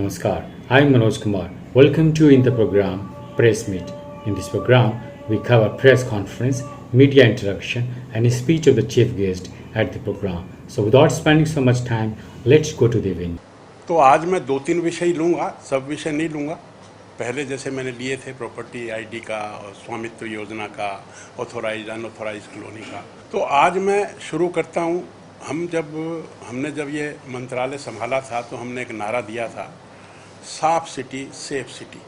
Namaskar, I'm Manoj Kumar. Welcome to in the program Press Meet. In this program, we cover press conference, media interaction, and a speech of the chief guest at the program. So, without spending so much time, let's go to the event. तो आज मैं 2-3 विषय लूँगा, सब विषय नहीं लूँगा। पहले जैसे मैंने लिए थे प्रॉपर्टी आईडी का और स्वामित्व योजना का, ऑथोराइज अनऑथोराइज कॉलोनी का। तो आज मैं शुरू करता हूँ। हमने जब ये मंत्रालय संभाला था तो हमने एक नारा दिया था, साफ सिटी सेफ सिटी,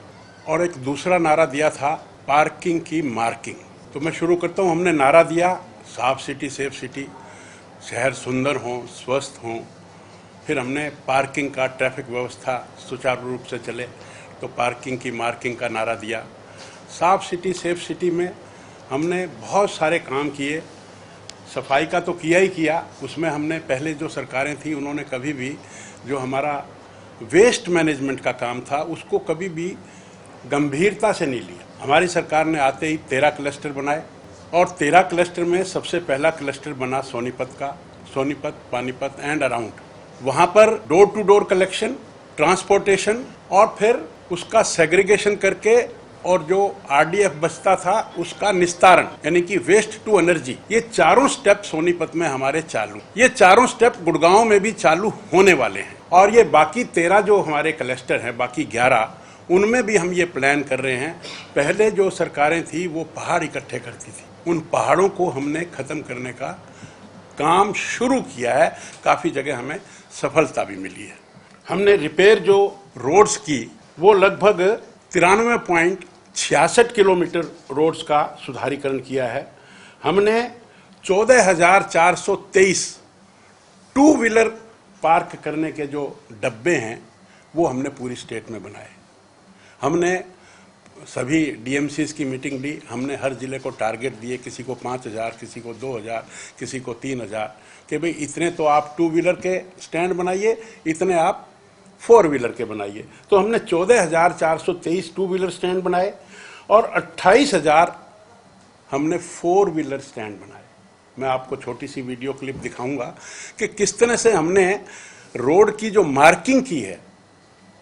और एक दूसरा नारा दिया था, पार्किंग की मार्किंग। तो मैं शुरू करता हूँ। हमने नारा दिया साफ सिटी सेफ सिटी, शहर सुंदर हों, स्वस्थ हों। फिर हमने पार्किंग का, ट्रैफिक व्यवस्था सुचारू रूप से चले, तो पार्किंग की मार्किंग का नारा दिया। साफ सिटी सेफ सिटी में हमने बहुत सारे काम किए। सफाई का तो किया ही किया, उसमें हमने पहले जो सरकारें थी उन्होंने कभी भी जो हमारा वेस्ट मैनेजमेंट का काम था उसको कभी भी गंभीरता से नहीं लिया। हमारी सरकार ने आते ही 13 क्लस्टर बनाए और 13 क्लस्टर में सबसे पहला क्लस्टर बना सोनीपत का, सोनीपत, पानीपत एंड अराउंड। वहाँ पर door to door collection, transportation और फिर उसका सेग्रीगेशन करके और जो आरडीएफ बचता था उसका निस्तारण, यानी कि वेस्ट टू एनर्जी, ये चारों स्टेप सोनीपत में हमारे चालू। ये चारों स्टेप गुड़गांव में भी चालू होने वाले हैं। और ये बाकी 13 जो हमारे क्लस्टर हैं, बाकी 11, उनमें भी हम ये प्लान कर रहे हैं। पहले जो सरकारें थी वो पहाड़ इकट्ठे करती थी, उन पहाड़ों को हमने खत्म करने का काम शुरू किया है। काफ़ी जगह हमें सफलता भी मिली है। हमने रिपेयर जो रोड्स की वो लगभग 93.66 किलोमीटर रोड्स का सुधारीकरण किया है। हमने 14,423 टू व्हीलर पार्क करने के जो डब्बे हैं वो हमने पूरी स्टेट में बनाए। हमने सभी डीएमसीज की मीटिंग ली। हमने हर जिले को टारगेट दिए, किसी को 5,000, किसी को 2,000, किसी को 3,000, कि भाई इतने तो आप टू व्हीलर के स्टैंड बनाइए, इतने आप 4 व्हीलर के बनाइए। तो हमने 14,423 टू व्हीलर स्टैंड बनाए और 28,000 हमने 4 व्हीलर स्टैंड बनाए। मैं आपको छोटी सी वीडियो क्लिप दिखाऊंगा कि किस तरह से हमने रोड की जो मार्किंग की है।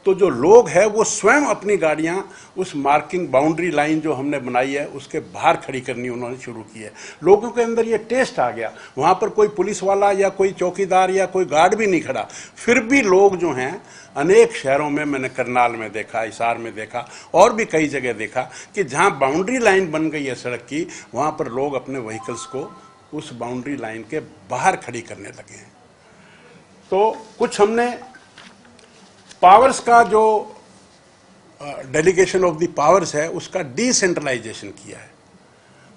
तो जो लोग हैं वो स्वयं अपनी गाड़ियां उस मार्किंग बाउंड्री लाइन जो हमने बनाई है उसके बाहर खड़ी करनी उन्होंने शुरू की है। लोगों के अंदर ये टेस्ट आ गया। वहाँ पर कोई पुलिस वाला या कोई चौकीदार या कोई गार्ड भी नहीं खड़ा, फिर भी लोग जो हैं, अनेक शहरों में, मैंने करनाल में देखा, हिसार में देखा और भी कई जगह देखा कि जहाँ बाउंड्री लाइन बन गई है सड़क की, वहाँ पर लोग अपने व्हीकल्स को उस बाउंड्री लाइन के बाहर खड़ी करने लगे हैं। तो कुछ हमने पावर्स का जो डेलीगेशन ऑफ द पावर्स है उसका डिसेंट्रलाइजेशन किया है,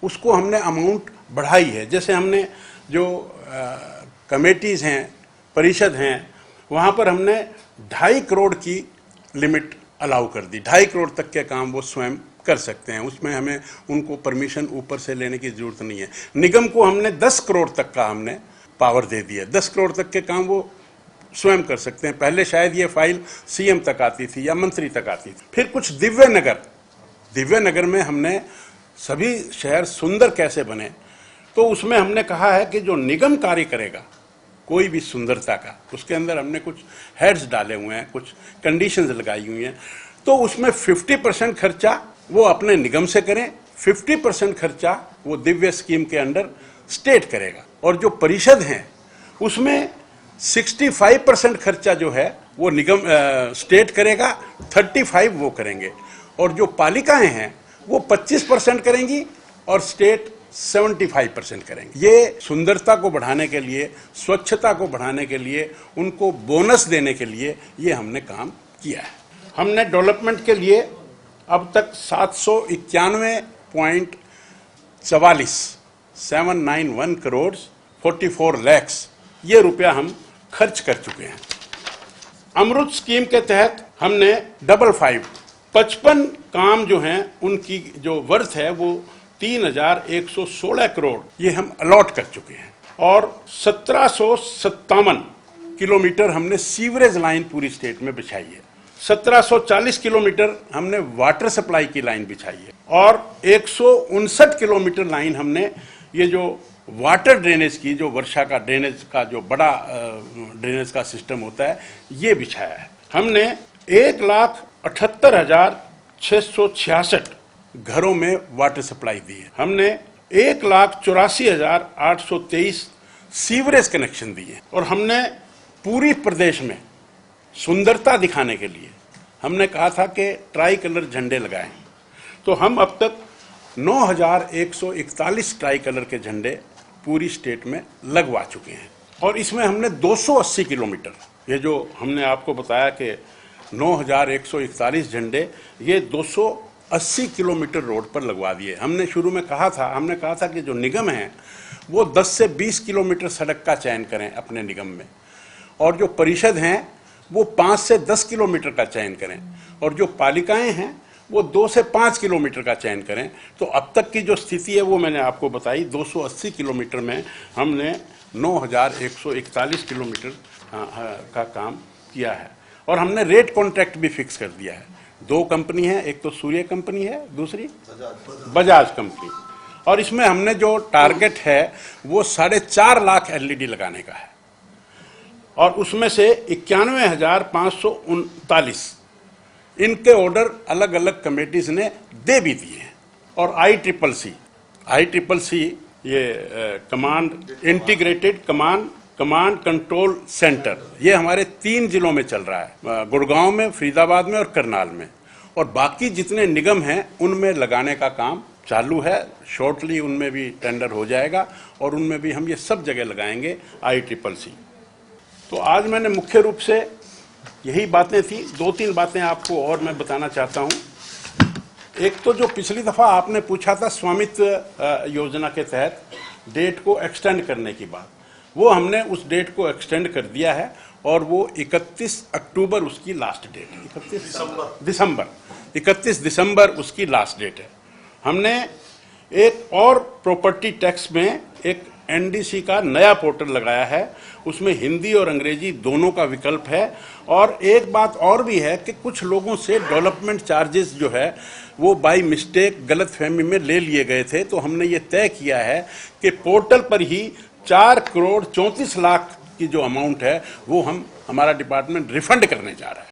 उसको हमने अमाउंट बढ़ाई है। जैसे हमने जो कमेटीज हैं, परिषद हैं, वहाँ पर हमने 2.5 करोड़ की लिमिट अलाउ कर दी। 2.5 करोड़ तक के काम वो स्वयं कर सकते हैं, उसमें हमें उनको परमिशन ऊपर से लेने की जरूरत नहीं है। निगम को हमने 10 करोड़ तक का हमने पावर दे दी है। 10 करोड़ तक के काम वो स्वयं कर सकते हैं। पहले शायद ये फाइल सीएम तक आती थी या मंत्री तक आती थी। फिर कुछ दिव्य नगर में हमने सभी शहर सुंदर कैसे बने, तो उसमें हमने कहा है कि जो निगम कार्य करेगा कोई भी सुंदरता का, उसके अंदर हमने कुछ हेड्स डाले हुए हैं, कुछ कंडीशंस लगाई हुई हैं। तो उसमें 50% खर्चा वो अपने निगम से करें, 50% खर्चा वो दिव्य स्कीम के अंडर स्टेट करेगा, और जो परिषद हैं उसमें 65% खर्चा जो है वो निगम स्टेट करेगा, 35 वो करेंगे, और जो पालिकाएं हैं वो 25% करेंगी और स्टेट 75% करेंगे। ये सुंदरता को बढ़ाने के लिए, स्वच्छता को बढ़ाने के लिए, उनको बोनस देने के लिए ये हमने काम किया है। हमने डेवलपमेंट के लिए अब तक 791 करोड़ 44 लाख ये रुपया हम खर्च कर चुके हैं। अमृत स्कीम के तहत हमने 55 काम जो हैं उनकी जो वर्थ है वो 3,116 करोड़ ये हम अलॉट कर चुके हैं, और 1757 किलोमीटर हमने सीवरेज लाइन पूरी स्टेट में बिछाई है। 1740 किलोमीटर हमने वाटर सप्लाई की लाइन बिछाई है, और 159 किलोमीटर लाइन हमने ये जो वाटर ड्रेनेज की, जो वर्षा का ड्रेनेज का जो बड़ा ड्रेनेज का सिस्टम होता है, ये बिछाया है। हमने 1,78,666 घरों में वाटर सप्लाई दी है। हमने 1,84,823 सीवरेज कनेक्शन दिए और हमने पूरी प्रदेश में सुंदरता दिखाने के लिए हमने कहा था कि ट्राई कलर झंडे लगाएं। तो हम अब तक 9,141 ट्राई कलर के झंडे पूरी स्टेट में लगवा चुके हैं और इसमें हमने 280 किलोमीटर, ये जो हमने आपको बताया कि 9,141 झंडे, ये 280 किलोमीटर रोड पर लगवा दिए। हमने शुरू में कहा था कि जो निगम है वो 10 से 20 किलोमीटर सड़क का चयन करें अपने निगम में, और जो परिषद हैं वो 5 से 10 किलोमीटर का चयन करें, और जो पालिकाएं हैं वो 2 से 5 किलोमीटर का चयन करें। तो अब तक की जो स्थिति है वो मैंने आपको बताई। 280 किलोमीटर में हमने 9,141 किलोमीटर का काम किया है और हमने रेट कॉन्ट्रैक्ट भी फिक्स कर दिया है। 2 कंपनी है, एक तो सूर्य कंपनी है, दूसरी बजाज कंपनी, और इसमें हमने जो टारगेट है वो 4.5 लाख LED लगाने का है और उसमें से 91,539 इनके ऑर्डर अलग अलग कमेटीज ने दे भी दिए हैं। और ICCC ये command integrated command control centre, ये हमारे 3 जिलों में चल रहा है, गुड़गांव में, फरीदाबाद में और करनाल में, और बाकी जितने निगम हैं उनमें लगाने का काम चालू है। शॉर्टली उनमें भी टेंडर हो जाएगा और उनमें भी हम ये सब जगह लगाएंगे ICCC। तो आज मैंने मुख्य रूप से यही बातें थी। 2-3 बातें आपको और मैं बताना चाहता हूं। एक तो जो पिछली दफा आपने पूछा था स्वामित्व योजना के तहत डेट को एक्सटेंड करने की बात, वो हमने उस डेट को एक्सटेंड कर दिया है और वो 31 अक्टूबर उसकी लास्ट डेट है। 31 दिसंबर उसकी लास्ट डेट है। हमने एक और प्रॉपर्टी टैक्स में एक NDC का नया पोर्टल लगाया है, उसमें हिंदी और अंग्रेजी दोनों का विकल्प है। और एक बात और भी है कि कुछ लोगों से डेवलपमेंट चार्जेस जो है वो बाय मिस्टेक गलतफहमी में ले लिए गए थे, तो हमने ये तय किया है कि पोर्टल पर ही 4,34 लाख की जो अमाउंट है वो हमारा डिपार्टमेंट रिफंड करने जा रहा है।